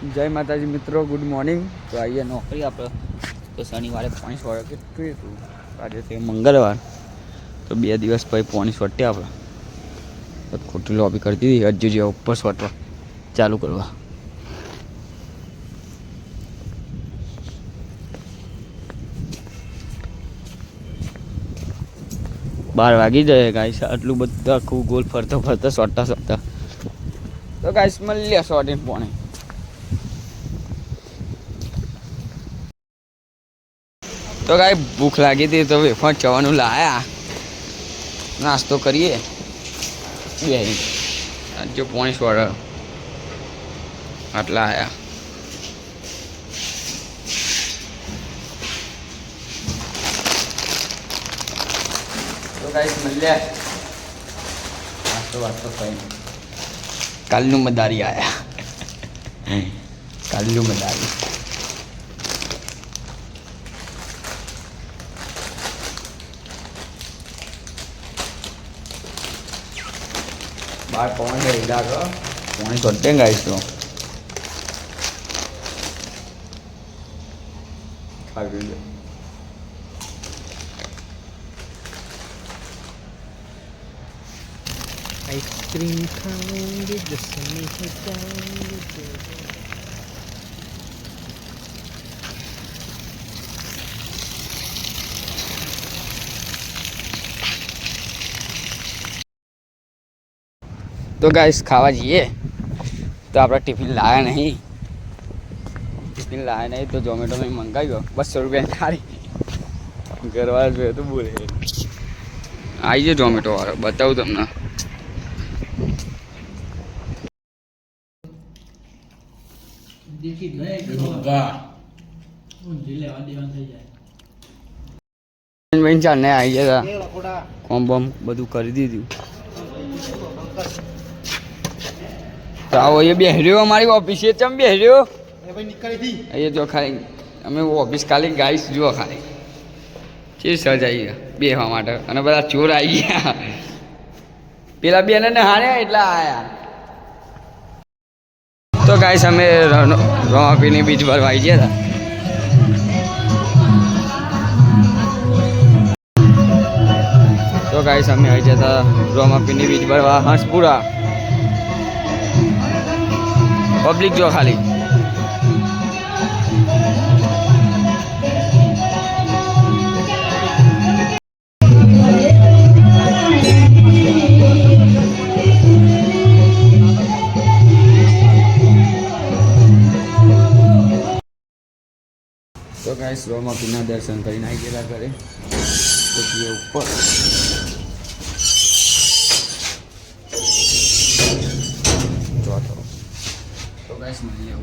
જય માતાજી મિત્રો, ગુડ મોર્નિંગ। તો આવીએ નોકરી આપણે તો શનિવારે પોઈન્ટ વાળે કેટલું હતું આજે તે મંગળવાર તો 2 દિવસ પછી પોઈન્ટ વટે આપણે તો ખોટી લોબી કરી દીધી। હજુ જે ઉપર વટવા ચાલુ કરવા 12 વાગી જાય ગાઈસ। આટલું બધા આખું ગોલ ફરતો ફરતો સોટા સોટા તો ગાઈસ મળીએ સોટીને પોણે। તો ગાઈ ભૂખ લાગી હતી તો વેફર ચવાનું લાયા, નાસ્તો કરીએ બે જો પોણી સોળ આટલા આયા। તો ગાઈસ મળ્યા નાસ્તો વાસ્તો ખાઈને કાલનું મદારી આયા કાલનું મદારી। बार पवन है इधर को पवन छोड़ते गाइस तो खा लीजिए। आइसक्रीम खाएंगे जिसमें हो जाएंगे। तो गाइस खावा जाइए तो आप टिफिन लाया नहीं तो जोमेटो में मंगाई 200 रुपया थारी घर वाला जो है तो बोले आइए जोमेटो वाला बताऊँ तुमने। ચાલને આવી ગયા કોમ બોમ બધું કરી દીધું। तो आओ ये बेहरियो हमारी ऑफिस है चम बेहरियो ए भाई निकली थी ये जो खाली हमें वो ऑफिस खाली गाइस जो खाली चीज सजाई बेहवा માટે અને બધા ચોર આવી ગયા પેલા બેને ને હારે એટલા આયા। તો ગાઈસ અમે રોમાપીની બીચ પર આવી ગયા હતા। તો ગાઈસ અમે આવી જતા રોમાપીની બીચ પર હંસપુરા पब्लिक जो खाली तो गाइस रोमापीना दर्शन કરીને આવી ગયેલા ઘરે પછી ઉપર જો तो गाइस मिलिए।